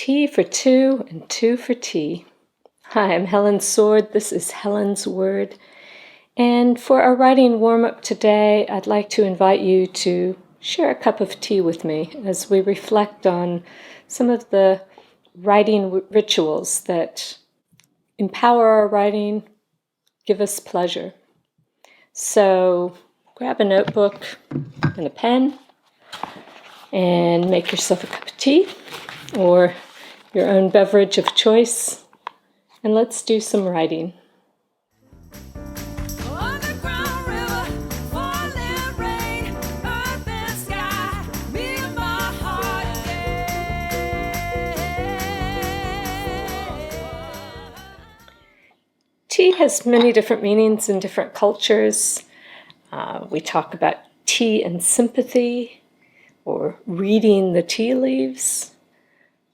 Tea for two and two for tea. Hi, I'm Helen Sword. This is Helen's Word. And for our writing warm-up today, I'd like to invite you to share a cup of tea with me as we reflect on some of the writing rituals that empower our writing, give us pleasure. So grab a notebook and a pen and make yourself a cup of tea or your own beverage of choice, and let's do some writing. Tea has many different meanings in different cultures. We talk about tea and sympathy, or reading the tea leaves.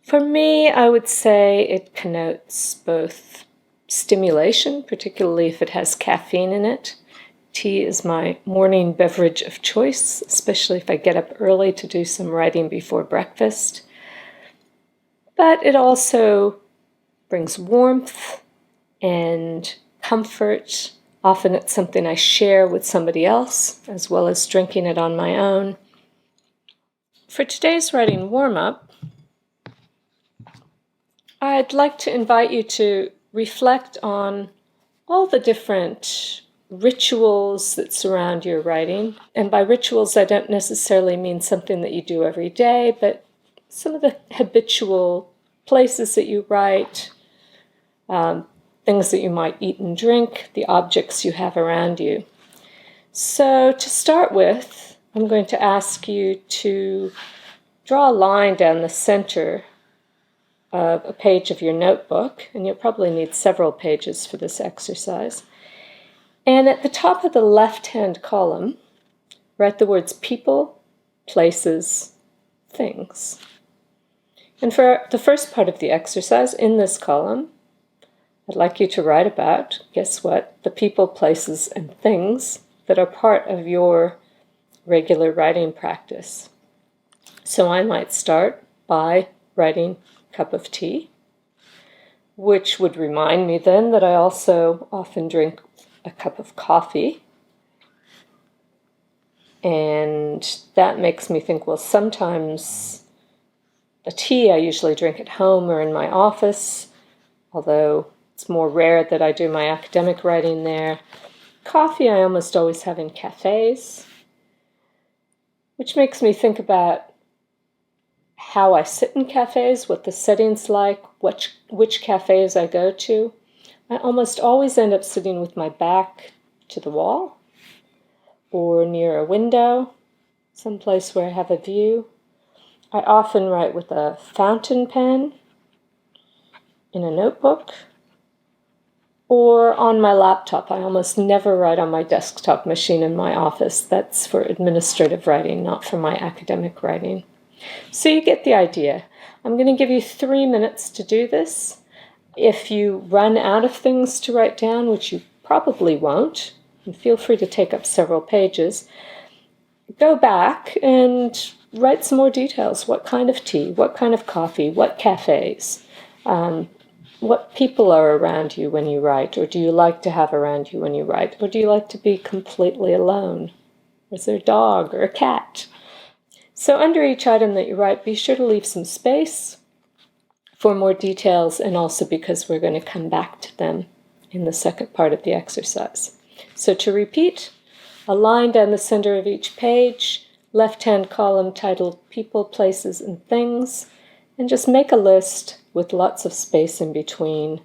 For me, I would say it connotes both stimulation, particularly if it has caffeine in it. Tea is my morning beverage of choice, especially if I get up early to do some writing before breakfast. But it also brings warmth and comfort. Often it's something I share with somebody else, as well as drinking it on my own. For today's writing warm-up, I'd like to invite you to reflect on all the different rituals that surround your writing. And by rituals, I don't necessarily mean something that you do every day, but some of the habitual places that you write, things that you might eat and drink, the objects you have around you. So to start with, I'm going to ask you to draw a line down the center of a page of your notebook, and you'll probably need several pages for this exercise. And at the top of the left-hand column, write the words people, places, things. And for the first part of the exercise, in this column, I'd like you to write about, guess what, the people, places, and things that are part of your regular writing practice. So I might start by writing cup of tea, which would remind me then that I also often drink a cup of coffee. And that makes me think, well, sometimes the tea I usually drink at home or in my office, although it's more rare that I do my academic writing there. Coffee I almost always have in cafes, which makes me think about how I sit in cafes, what the setting's like, which cafes I go to. I almost always end up sitting with my back to the wall or near a window, someplace where I have a view. I often write with a fountain pen in a notebook or on my laptop. I almost never write on my desktop machine in my office. That's for administrative writing, not for my academic writing. So you get the idea. I'm going to give you 3 minutes to do this. If you run out of things to write down, which you probably won't, and feel free to take up several pages, go back and write some more details. What kind of tea? What kind of coffee? What cafes? What people are around you when you write, or do you like to have around you when you write? Or do you like to be completely alone? Is there a dog or a cat? So under each item that you write, be sure to leave some space for more details, and also because we're going to come back to them in the second part of the exercise. So to repeat, a line down the center of each page, left-hand column titled People, Places, and Things, and just make a list with lots of space in between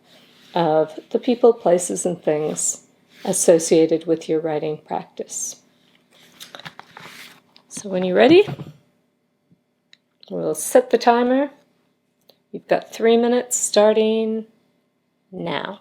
of the people, places, and things associated with your writing practice. So when you're ready, we'll set the timer. You've got 3 minutes starting now.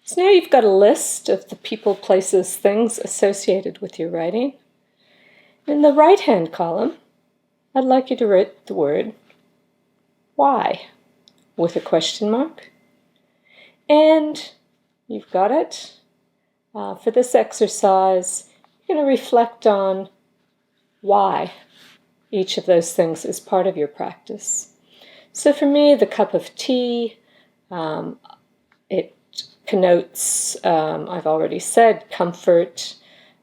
So now you've got a list of the people, places, things associated with your writing. In the right-hand column, I'd like you to write the word why with a question mark. And you've got it. For this exercise, you're going to reflect on why each of those things is part of your practice. So for me, the cup of tea, it connotes, I've already said, comfort,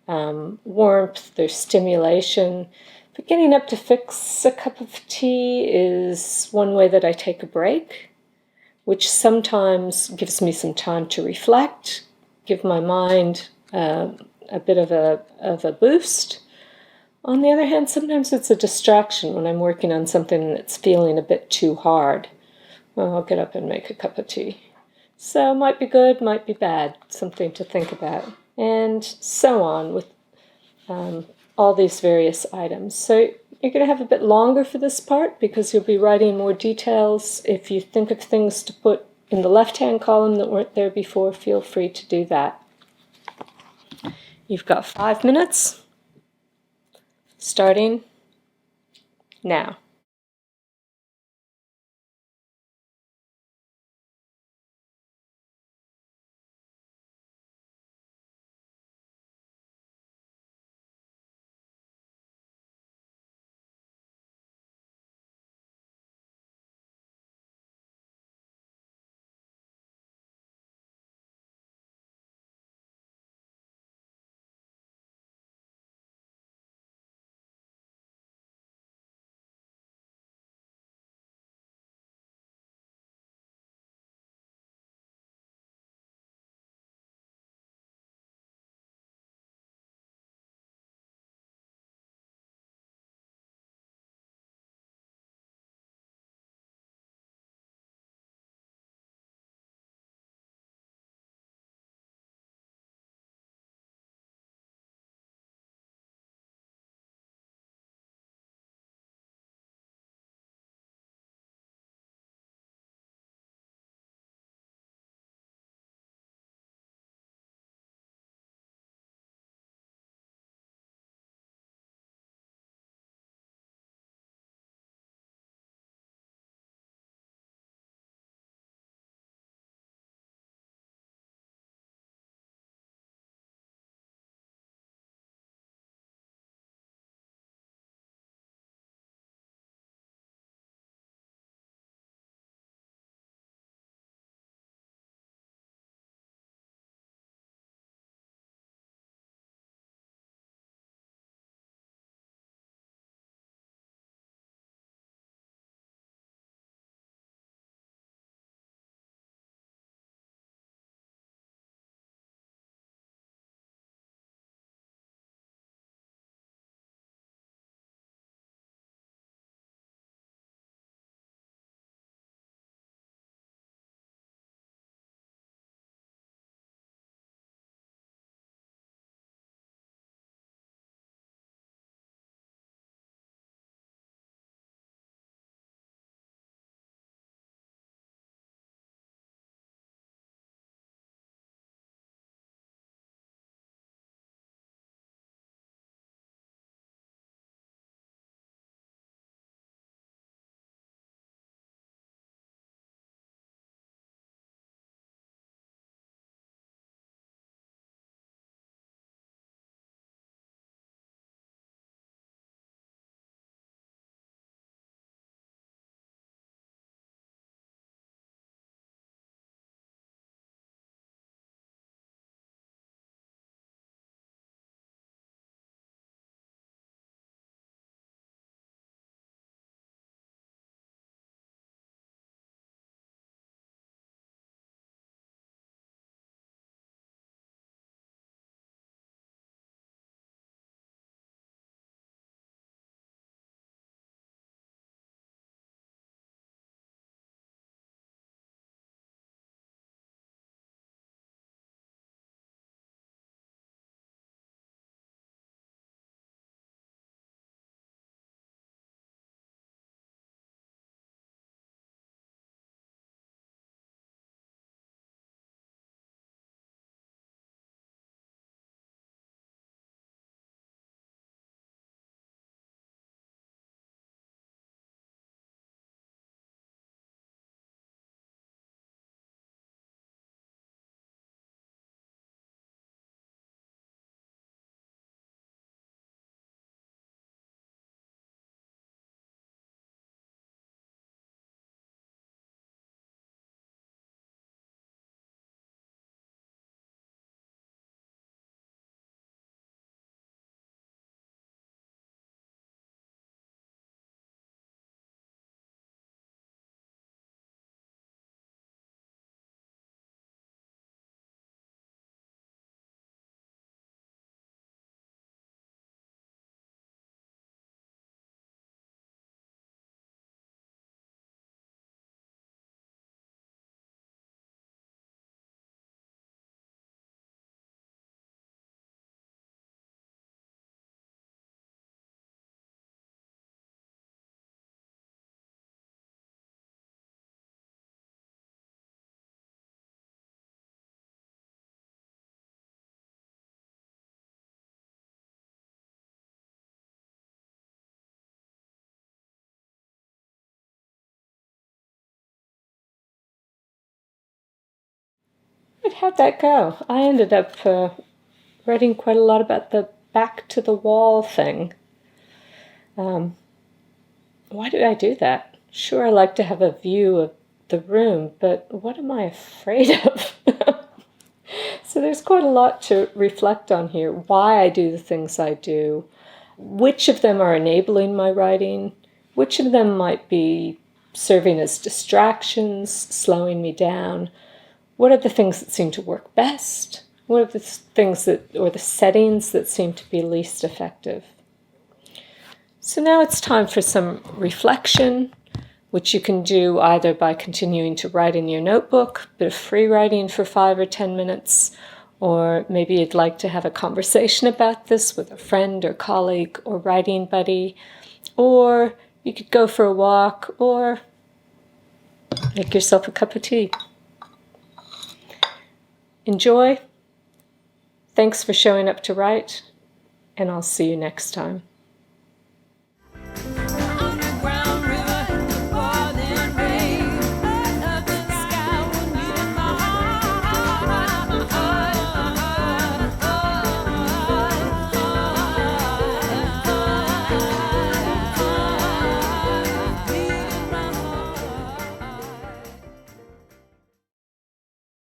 warmth, there's stimulation. But getting up to fix a cup of tea is one way that I take a break, which sometimes gives me some time to reflect, give my mind a bit of a boost. On the other hand, sometimes it's a distraction when I'm working on something that's feeling a bit too hard. Well, I'll get up and make a cup of tea. So might be good, might be bad, something to think about. And so on with all these various items. So you're going to have a bit longer for this part because you'll be writing more details. If you think of things to put in the left-hand column that weren't there before, feel free to do that. You've got 5 minutes, starting now. But how'd that go? I ended up writing quite a lot about the back to the wall thing. Why did I do that? Sure, I like to have a view of the room, but what am I afraid of? So there's quite a lot to reflect on here. Why I do the things I do. Which of them are enabling my writing? Which of them might be serving as distractions, slowing me down? What are the things that seem to work best? What are the things that, or the settings that seem to be least effective? So now it's time for some reflection, which you can do either by continuing to write in your notebook, a bit of free writing for 5 or 10 minutes, or maybe you'd like to have a conversation about this with a friend or colleague or writing buddy, or you could go for a walk or make yourself a cup of tea. Enjoy. Thanks for showing up to write, and I'll see you next time.